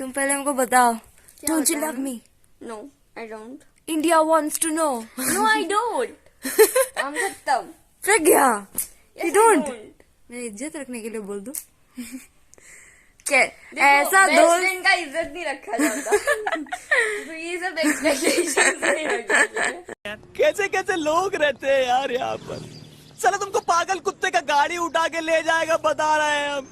तुम पहले हमको बताओ. क्या Don't you बताना? love me? No, I don't. India wants to know. No, I don't. I'm खत्म. प्रज्ञा, Yes, you I don't. don't. मैं इज्जत रखने के लिए बोल दूं. क्या देखो, ऐसा best दोस्त friend का इज्जत नहीं रखा जाता. तो ये सब expectations नहीं रखनी चाहिए. कैसे कैसे लोग रहते हैं यार यहाँ पर. चलो तुमको पागल कुत्ते का गाड़ी उठा के ले जाएगा, बता रहे हैं हम.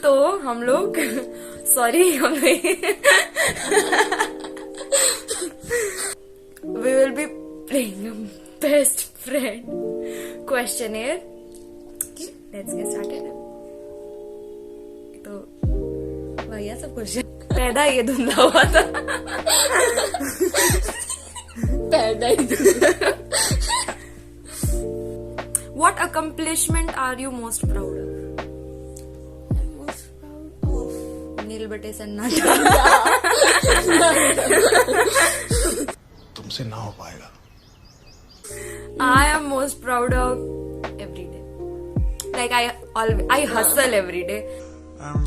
तो हम लोग सॉरी हमें we will be playing a best friend questionnaire. Let's get started. तो भैया सब क्वेश्चन पैदा ये धुंधला हुआ था. पैदा ही धुंधला. What accomplishment are you most proud of? I'm most proud of. नील बटे सन्नाटा. तुमसे ना हो पाएगा. I am most proud of every day. Like I hustle every day. I'm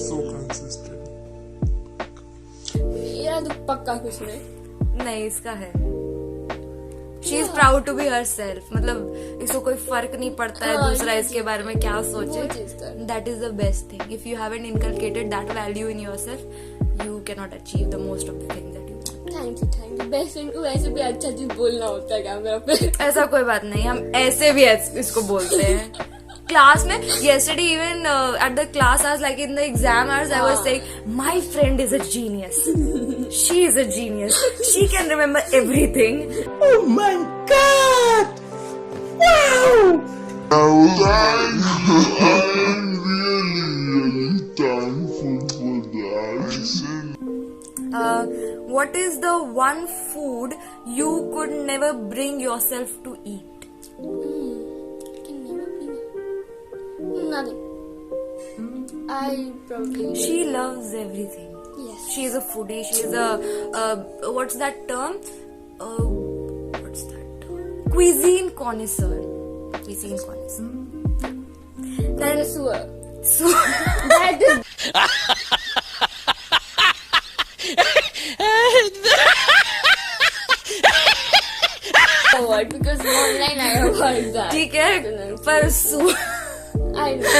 so consistent. मेरा तो पक्का कुछ नहीं. नहीं इसका है. She is proud to be herself. मतलब इसको कोई फर्क नहीं पड़ता है दूसरा इसके बारे में क्या सोचे. That is the best thing. If you haven't inculcated that value in yourself, you cannot achieve the most of the things that you want. Thank you. Best friend को वैसे भी अच्छा चीज बोलना होता है कैमरा पे. ऐसा कोई बात नहीं, हम ऐसे भी इसको बोलते हैं. क्लास में yesterday even at the class hours, like in the exam hours, I was saying my friend is a genius. She is a genius. She can remember everything. Oh my God! Wow! I'm really thankful for that. What is the one food you could never bring yourself to eat? Can never be. Nothing. I probably. She loves everything. Yes. She is a foodie. She is a what's that term? What's that term? Cuisine connoisseur. Cuisine connoisseur. Then Sewer. so That is. What? Because online I have heard that. ठीक है पर I know.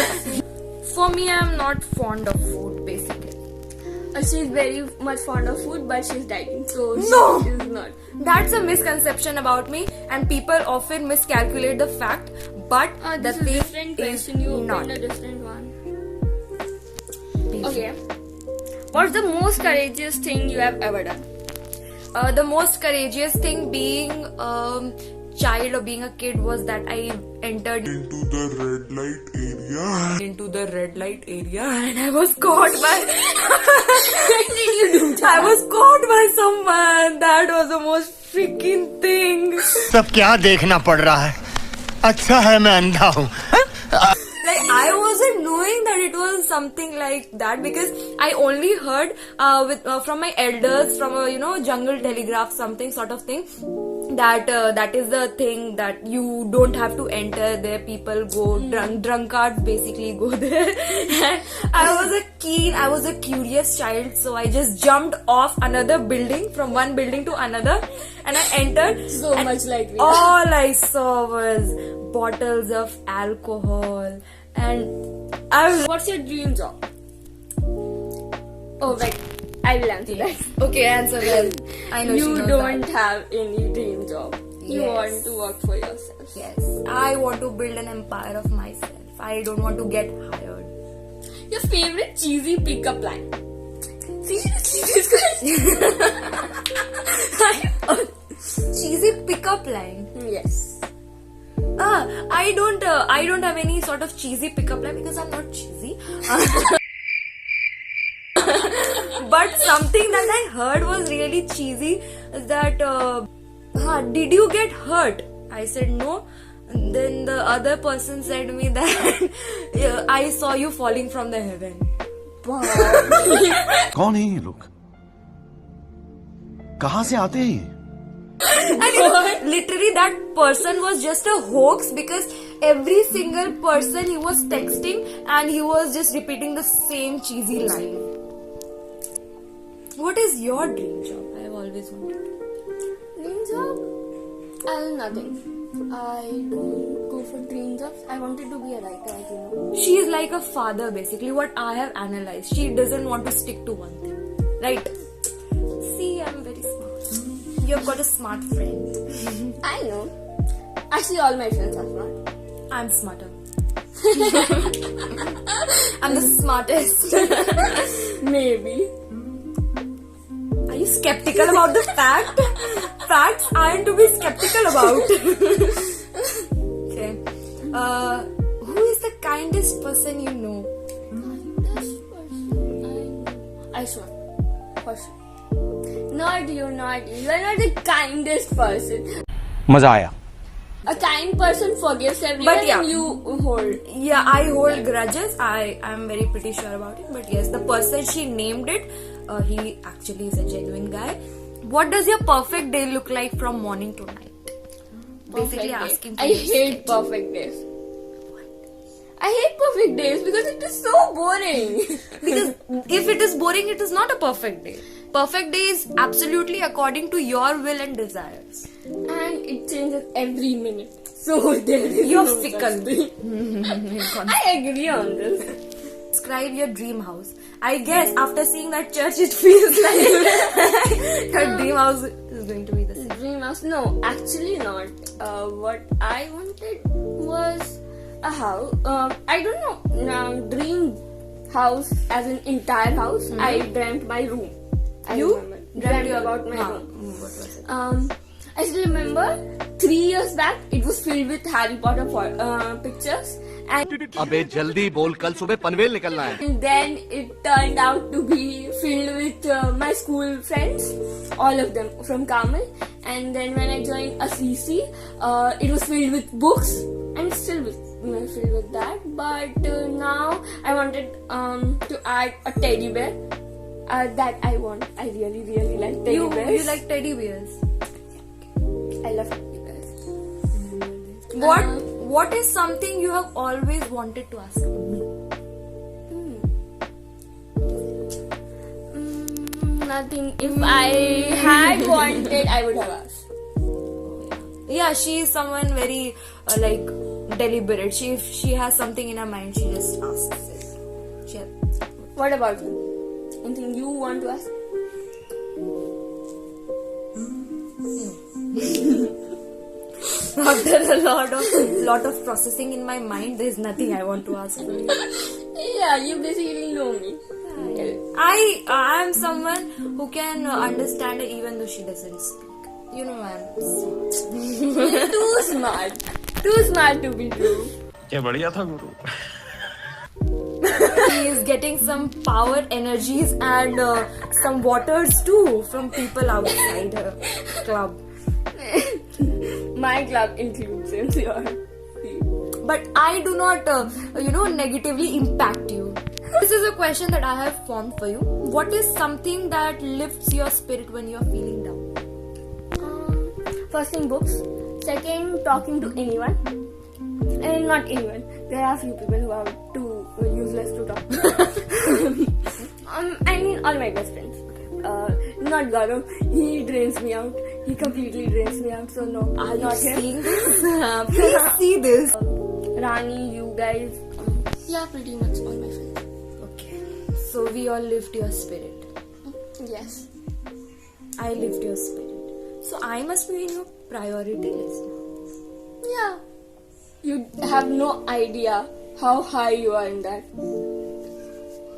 for me I am not fond of food basically. She's very much fond of food, but she's dieting, so No. she is not. That's a misconception about me, and people often miscalculate the fact. But the This is a thing different is question. You not. opened a different one. Okay. What's the most courageous thing you have ever done? The most courageous thing being child or being a kid was that I entered Into the red light area. into the red light area and I was caught by When did you do that? I was caught by someone. That was the most freaking thing. सब क्या देखना पड़ रहा है. अच्छा है मैं अंधा हूँ. Like I wasn't knowing that it was something like that, because I only heard from my elders, from a jungle telegraph, something sort of thing, that is the thing that you don't have to enter there. People go drunkards basically go there. And I was a curious child, so I just jumped off another building, from one building to another, and I entered. So much like me. All I saw was bottles of alcohol, and What's your dream job? Oh wait, I will answer that. okay, answer well. I know she You knows don't that. have any dream job. You Yes. want to work for yourself. Yes, I want to build an empire of myself. I don't want to get hired. Your favorite cheesy pickup line? Seriously, this question? Cheesy pickup line. Yes. I don't have any sort of cheesy pickup line because I'm not cheesy. But something that I heard was really cheesy is that, did you get hurt? I said no. And then the other person said me that I saw you falling from the heaven. कौन है ये लोग? कहाँ से आते हैं ये? And literally that person was just a hoax, because every single person he was texting and he was just repeating the same cheesy line. What is your dream job? I have always wanted. Dream job? Nothing. I don't go for dream jobs. I wanted to be a writer, as you know. She is like a father, basically, what I have analyzed. She doesn't want to stick to one thing. Right? See, I'm very smart. You have got a smart friend. I know. Actually, all my friends are smart. I'm smarter. I'm the smartest. Maybe. Are you skeptical about the fact? Facts aren't to be skeptical about. Okay. Who is the kindest person you know? Kindest person I know. I swear. For sure. Not you, not you. You are not the kindest person. मजा आया. A kind person forgives everyone, But yeah. and you hold. Yeah, I hold grudges. I am very pretty sure about it. But yes, the person she named it, he actually is a genuine guy. What does your perfect day look like from morning to night? Basically Perfect asking day. for I your hate sketch. perfect days. I hate perfect days because it is so boring. Because if it is boring, it is not a perfect day. Perfect day is absolutely according to your will and desires. And it changes every minute. So there is You're no fickle. such thing. I agree on this. Describe your dream house. I guess after seeing that church, it feels like your dream house is going to be the same. Dream house? No, actually not. What I wanted was a house. I don't know. Dream house as an entire house. I dreamt my room. I You remember. dreamt Dreamt about my room. What was it? I still remember 3 years back it was filled with Harry Potter pictures, and अबे जल्दी बोल, कल सुबह पनवेल निकलना है. then it turned out to be filled with my school friends, all of them from Kamal. And then when I joined a CC, it was filled with books, and it's still filled with that. But now I wanted to add a teddy bear. That I want. I really, really like teddy bears. You like teddy bears. I love teddy bears. What is something you have always wanted to ask me? Nothing. If I had wanted, I would have asked. Yeah, she is someone very like deliberate. If she has something in her mind, she just asks it. What about you? Anything you want to ask? After a lot of processing in my mind, there is nothing I want to ask for you. Yeah, you basically know me. I am someone who can understand her even though she doesn't speak. You know, I'm smart. Too smart. Too smart to be true. क्या बढ़िया था गुरु. He is getting some power energies and some waters too from people outside her club. My club includes him. But I do not, negatively impact you. This is a question that I have formed for you. What is something that lifts your spirit when you're feeling down? First thing, books. Second, talking to anyone. And not anyone. There are few people who are too useless to talk to. I mean all my best friends. Not Gaurav. He drains me out. He completely drains me out. So no, Are you not him. seeing this? Please see this. Rani, you guys. Yeah, pretty much all my friends. Okay. So we all lift your spirit. Yes. I lift your spirit. So I must be in your priority list. Yeah. You have no idea how high you are in that.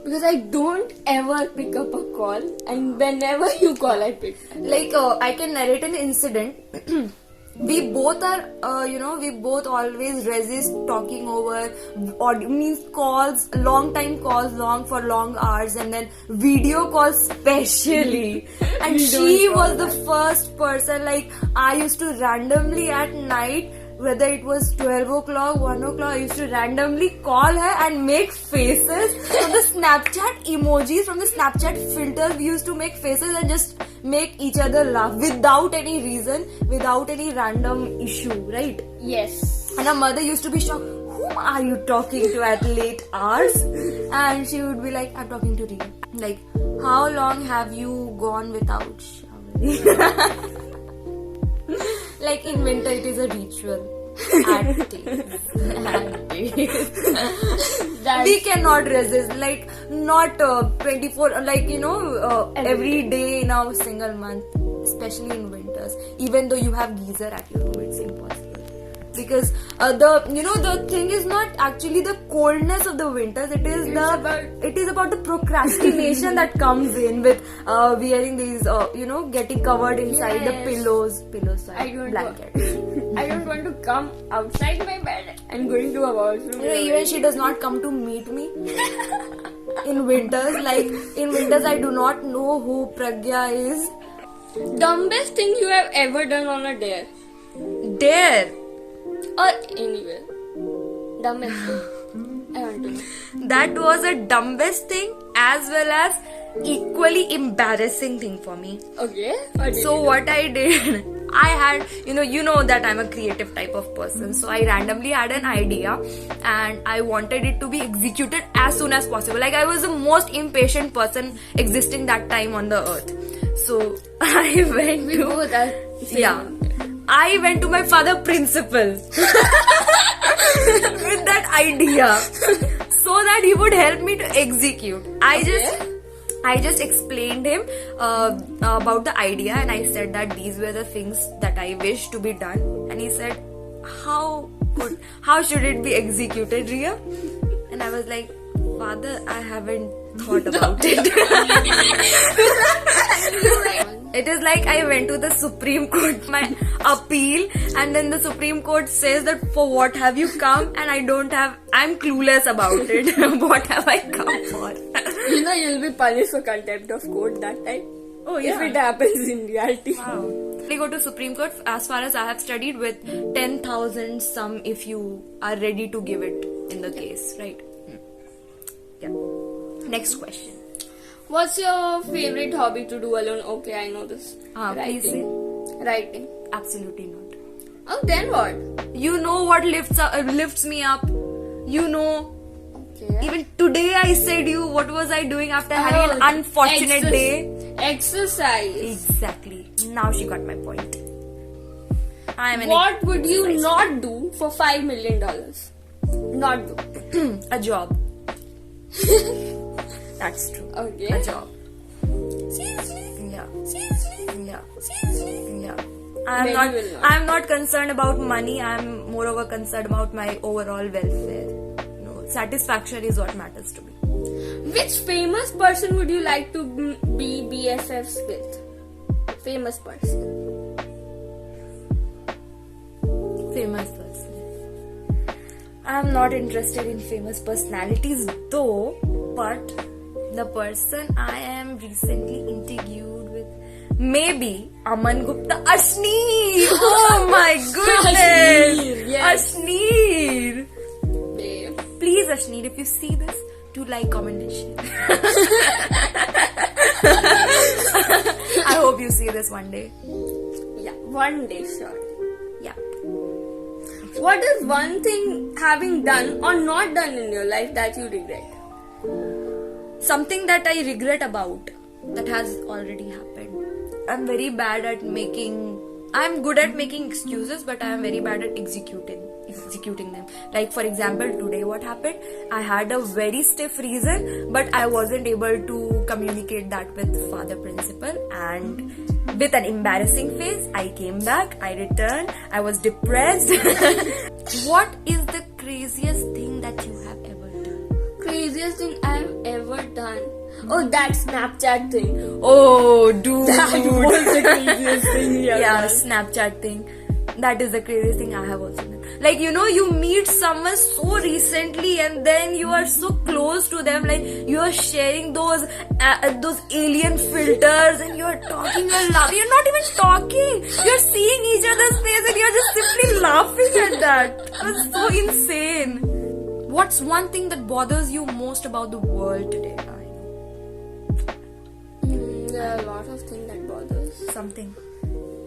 Because I don't ever pick up a call, and whenever you call, I pick. Like I can narrate an incident. We both are, we both always resist talking over audio, means calls, long time calls, for long hours, and then video calls specially. And she was the first person, like I used to randomly at night, whether it was 12 o'clock, 1 o'clock, I used to randomly call her and make faces from the Snapchat emojis, from the Snapchat filters. We used to make faces and just make each other laugh without any reason, without any random issue, right? Yes. And her mother used to be shocked. Whom are you talking to at late hours? And she would be like, I'm talking to Riya. Like, how long have you gone without showering? Like in winter, it is a ritual. At days. We cannot resist. Like not 24. Like every day in a single month, especially in winters. Even though you have geyser at your room, it's impossible. Because the thing is not actually the coldness of the winters. It is about the procrastination that comes in with wearing these getting covered inside the pillows blanket. I don't want to come outside my bed and going to a washroom. Even she does not come to meet me in winters. Like in winters, I do not know who Pragya is. Dumbest thing you have ever done on a dare. Dare. Or anywhere. Dumbest thing. I want to know. That was a dumbest thing as well as equally embarrassing thing for me. Okay. What I did, I had, you know that I'm a creative type of person. So I randomly had an idea and I wanted it to be executed as soon as possible. Like I was the most impatient person existing that time on the earth. So I went We both are same. Yeah. I went to my father principal with that idea so that he would help me to execute. I just explained him about the idea and I said that these were the things that I wish to be done. And he said, how should it be executed, Riya? And I was like, Father, I haven't thought about it. It is like I went to the Supreme Court, my appeal, and then the Supreme Court says that for what have you come, and I'm clueless about it. What have I come for? You'll be punished for contempt of court that time. Oh yeah. If it happens in reality. Wow. We go to Supreme Court, as far as I have studied, with 10,000 sum if you are ready to give it in the case, right? Yeah. Next question. What's your favorite hobby to do alone? Okay, I know this. Please say. Writing. Absolutely not. Oh, then what? You know what lifts me up. Okay. Even today I said what was I doing after having an unfortunate day? Exercise. Exactly. Now she got my point. What would you not do for $5 million? Not do. A job. That's true. Okay. A job. Seriously? Yeah. Seriously? Yeah. Seriously? Yeah. Maybe I'm not concerned about money. I'm moreover concerned about my overall welfare. Satisfaction is what matters to me. Which famous person would you like to be BFFs with? Famous person. Famous person. I'm not interested in famous personalities though, but the person I am recently interviewed with, maybe Aman Gupta. Ashneer! Oh my goodness! Ashneer, yes. Ashneer! Babe. Please, Ashneer, if you see this, to like, comment, and share. I hope you see this one day. Yeah, one day, sure. Yeah. What is one thing having done or not done in your life that you regret? Something that I regret about that has already happened. I'm very bad at I'm good at making excuses, but I am very bad at executing them. Like, for example, today what happened? I had a very stiff reason, but I wasn't able to communicate that with Father Principal, and with an embarrassing face, I came back, I returned, I was depressed. What is the craziest thing that you have ever done? Craziest thing I have ever done? Oh, that Snapchat thing. Oh, dude. That was the craziest thing we have Yeah, done. Snapchat thing. That is the craziest thing I have also done. Like, you meet someone so recently and then you are so close to them, like you are sharing those alien filters and you are talking and laughing. You're not even talking. You're seeing each other's face and you're just simply laughing at that. That was so insane. What's one thing that bothers you most about the world today? There are a lot of things that bothers. Something.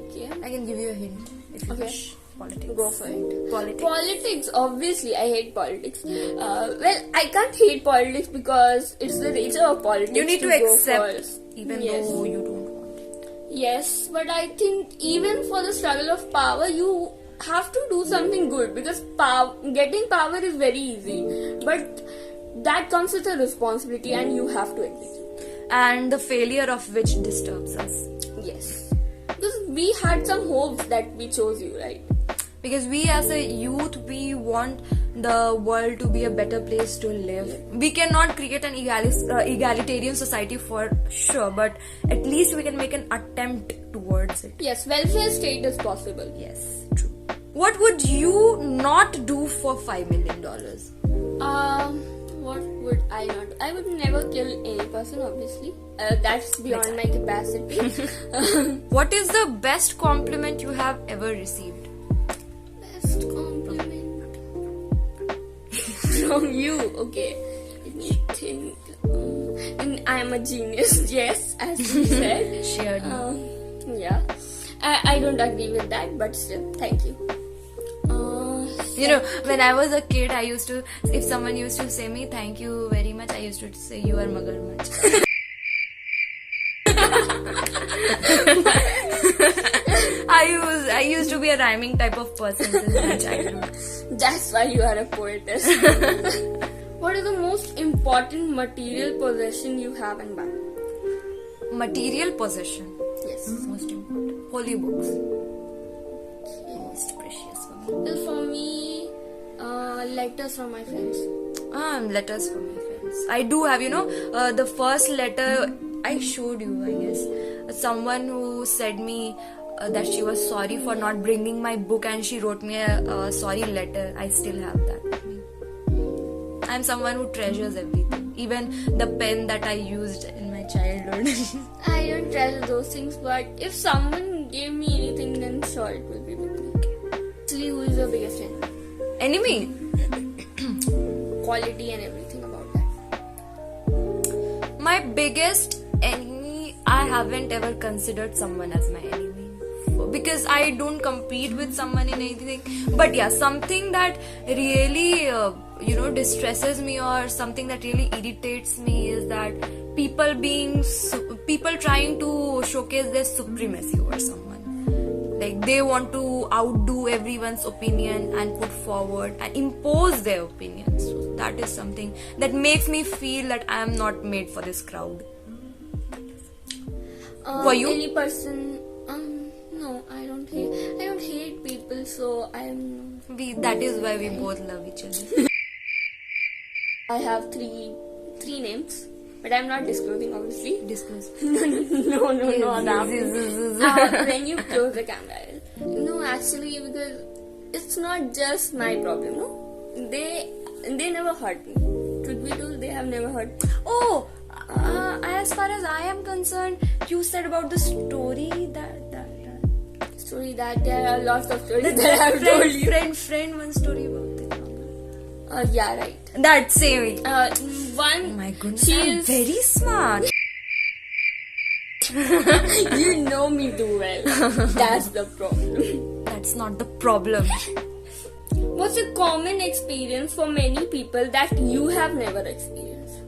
Okay. I can give you a hint if you Okay. wish. Politics. Go for it. Politics. Obviously, I hate politics. Well, I can't hate politics because it's the nature of politics. You need to go accept, for- even Yes. though you don't want it. Yes, but I think even for the struggle of power, you have to do something good because getting power is very easy, but that comes with a responsibility and you have to execute. And the failure of which disturbs us. Yes, because we had some hopes that we chose you, right? Because we as a youth, we want the world to be a better place to live. We cannot create an egalitarian society for sure, but at least we can make an attempt towards it. Yes, welfare state is possible. Yes, true. What would you not do for $5 million? What would I not do? I would never kill any person, obviously. That's beyond my capacity. What is the best compliment you have ever received? Best compliment from you. Okay, let me think. And I am a genius. Yes, as you said. Shared. Yeah, I don't agree with that, but still, thank you. When I was a kid, if someone used to say me, thank you very much, I used to say, you are magarmach. I used to be a rhyming type of person since my childhood. That's why you are a poetess. What is the most important material possession you have and why? Material possession. Yes. Most important. Holy books. Most precious for me. Well, for me, letters from my friends. Letters from my friends. I do have, the first letter I showed you, I guess. Someone who said me that she was sorry for not bringing my book and she wrote me a sorry letter. I still have that with me. I'm someone who treasures everything. Even the pen that I used in my childhood. I don't treasure those things, but if someone gave me anything, then sure it will be with me. Actually, who is your biggest enemy? Enemy? Quality and everything about that. My biggest enemy, I haven't ever considered someone as my enemy. Because I don't compete with someone in anything. But yeah, something that really, distresses me or something that really irritates me is that people trying to showcase their supremacy over someone. Like, they want to outdo everyone's opinion and put forward and impose their opinions. So that is something that makes me feel that I am not made for this crowd. For you? Any person? No, I don't hate people, so That is why we both love each other. I have three names, but I'm not disclosing, obviously. Disclose. No, Yes. when you close the camera. No, actually, because it's not just my problem, no? They never hurt me. Truth be told, they have never hurt me. Oh, as far as I am concerned, you said about the story That there are lots of stories that I have told you. Friend, one story about it. Yeah, right. That same. one. Oh my goodness, she I'm is very smart. you know me too well. That's the problem. That's not the problem. What's a common experience for many people that you have never experienced?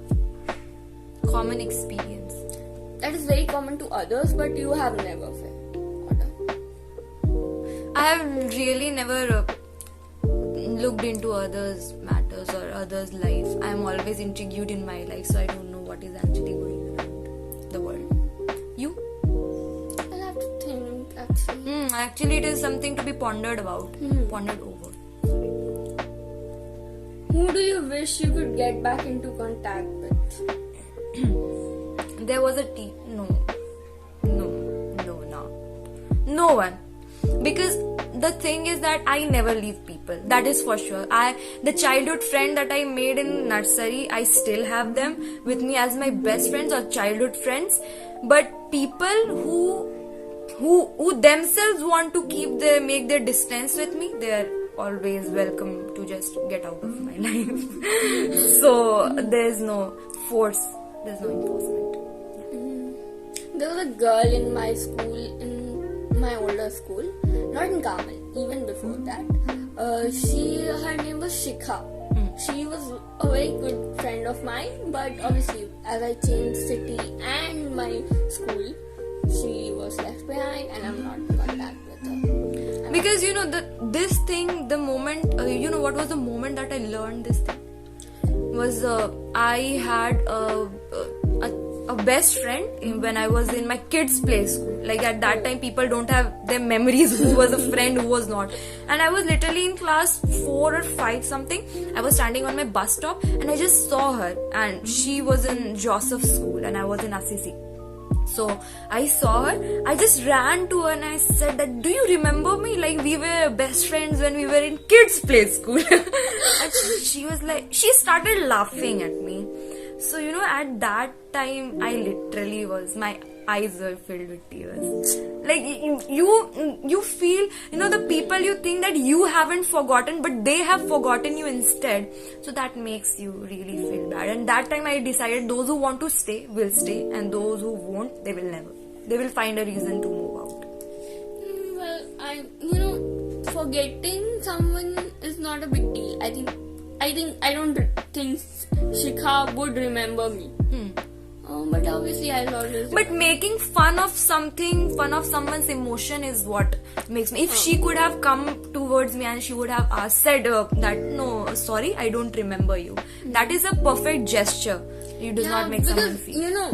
Common experience. That is very common to others, but you have never felt or done. I have really never looked into others' matters or others' life. I am always intrigued in my life, so I don't know what is actually going around the world. You? I'll have to think actually. Actually, it is something to be pondered about. Pondered over. Who do you wish you could get back into contact with? There was a no one, because the thing is that I never leave people, that is for sure. The childhood friend that I made in nursery, I still have them with me as my best friends or childhood friends. But people who themselves want to make their distance with me, they are always welcome to just get out of my life. So there's no force, there's no enforcement. There was a girl in my school, in my older school, not in Carmel, even before that. Her name was Shikha. She was a very good friend of mine, but obviously as I changed city and my school, she was left behind and I'm not in contact with her. Because the moment, what was the moment that I learned this thing? Was I had a best friend when I was in my kids' play school. Like at that time, people don't have their memories who was a friend, who was not. And I was literally in class 4 or 5 something. I was standing on my bus stop and I just saw her. And she was in Joseph's school and I was in Assisi. So I saw her, I just ran to her and I said that, do you remember me? Like we were best friends when we were in kids' play school. And she was like, she started laughing at me. So at that time I literally my eyes were filled with tears. Like you feel, the people you think that you haven't forgotten, but they have forgotten you instead. So that makes you really feel bad. And that time I decided those who want to stay will stay, and those who won't, they will never. They will find a reason to move out. Well, forgetting someone is not a big deal. I don't think Shikha would remember me. But obviously I'll always... But making fun of someone's emotion is what makes me... If she could have come towards me and she would have said that, no, sorry, I don't remember you. That is a perfect gesture. You do not make someone feel...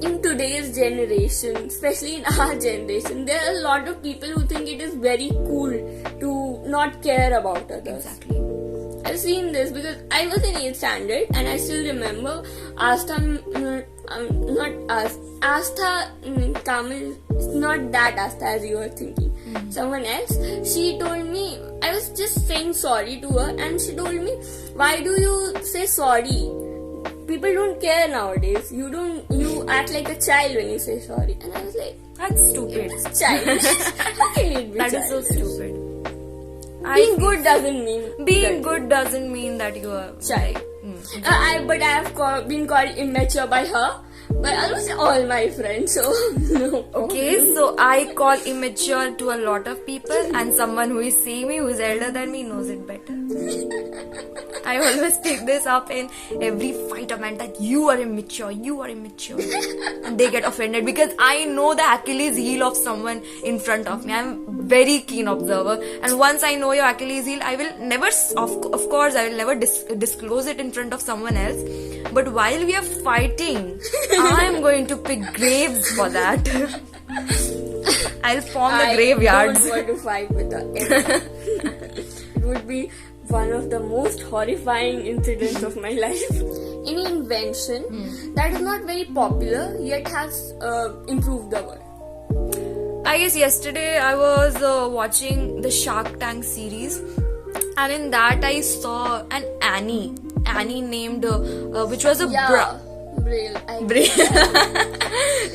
in today's generation, especially in our generation, there are a lot of people who think it is very cool to not care about others. Exactly. I've seen this because I was in 8th standard and I still remember Astha, Kamil, not that Astha as you were thinking, someone else. She told me, I was just saying sorry to her and she told me, why do you say sorry? People don't care nowadays. You act like a child when you say sorry. And I was like, that's stupid. It's childish. How can it be That childish? is so stupid. Being good doesn't mean... Being good doesn't mean that you are... Child. But I have been called immature by her. By almost all my friends, so no. Okay, so I call immature to a lot of people, and someone who is seeing me, who is elder than me, knows it better. I always take this up in every fight of mine that you are immature. And they get offended because I know the Achilles heel of someone in front of me. I'm very keen observer, and once I know your Achilles heel, I will never, of course, I will never disclose it in front of someone else. But while we are fighting, I am going to pick graves for that. I'll form the graveyards. I don't want to fight with her ever. It would be one of the most horrifying incidents of my life. Any invention that is not very popular yet has improved the world. I guess yesterday I was watching the Shark Tank series, and in that I saw an Annie named, which was a Braille.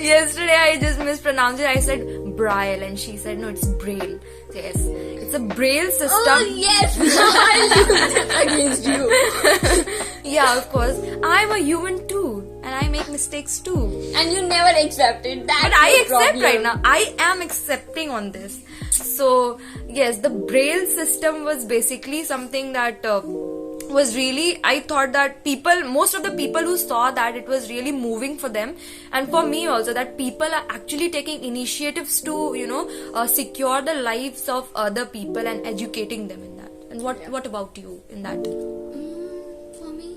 Yesterday I just mispronounced it. I said braille, and she said, no, it's braille. So yes, it's a braille system. Oh yes, I against you. Yeah, of course. I'm a human too, and I make mistakes too. And you never accepted that. But I accept right now. I am accepting on this. So yes, the braille system was basically something that was really, I thought that most of the people who saw that, it was really moving for them, and for me also, that people are actually taking initiatives to secure the lives of other people and educating them in that. And what about you in that? For me,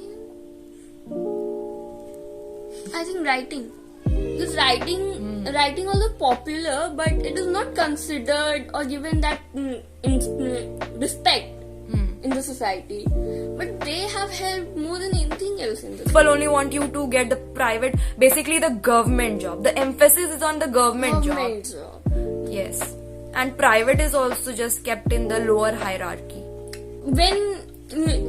I think writing. Because writing although popular, but it is not considered or given that respect in the society. But they have helped more than anything else in this. People only want you to get the private, basically the government job. The emphasis is on the government job. Yes. And private is also just kept in the lower hierarchy. When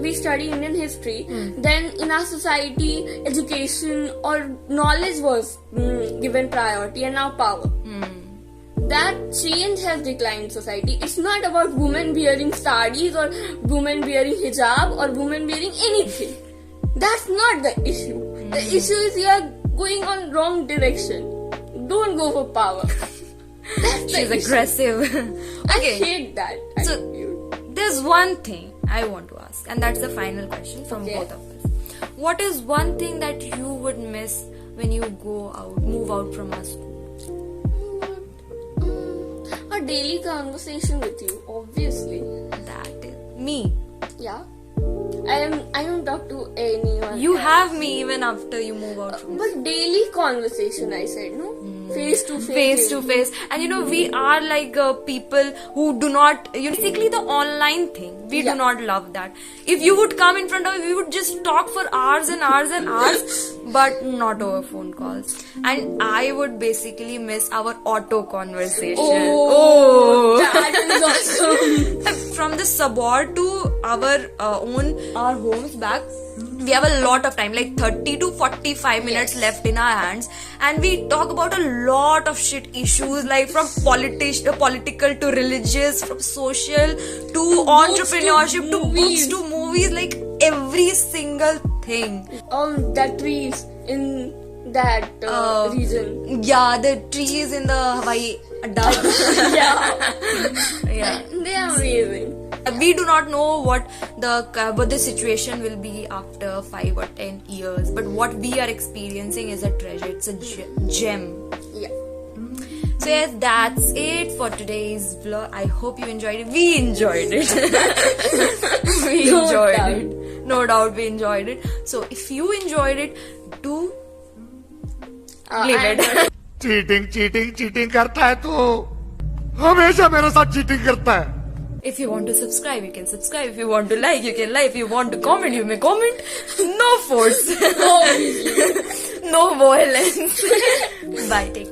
we study Indian history, then in our society, education or knowledge was given priority, and now power. That change has declined in society. It's not about women wearing sarees or women wearing hijab or women wearing anything. That's not the issue. The issue is you are going on wrong direction. Don't go for power. That's the She's issue. aggressive. I Okay. hate that. So there's one thing I want to ask, and that's the final question from both of us. What is one thing that you would miss when you move out from our school? A daily conversation with you, obviously. That is me. Yeah. I don't talk to anyone. You else. have me even after you move out from But daily conversation, I said, no? Face to face. face to face. And we are like people who do not, basically the online thing, we do not love that. If you would come in front of me, we would just talk for hours and hours and hours, but not over phone calls. And I would basically miss our auto conversation. Oh. That is awesome. From the suburb to our homes back, we have a lot of time, like 30 to 45 minutes left in our hands, and we talk about a lot of shit issues, like from political to religious, from social to entrepreneurship to books to movies, like every single thing. The trees in that region. Yeah, the trees in the Hawaii Adda. Yeah. They are amazing. We do not know what the situation will be after 5 or 10 years, but what we are experiencing is a treasure. It's a gem. Yeah. So yes, that's it for today's vlog. I hope you enjoyed it. We enjoyed it. We No enjoyed doubt. it. No doubt we enjoyed it. So if you enjoyed it, do leave it. Cheating करता है तू हमेशा मेरे साथ cheating करता है If you want to subscribe, you can subscribe. If you want to like, you can like. If you want to comment, you may comment. No force. No violence. Bye. Take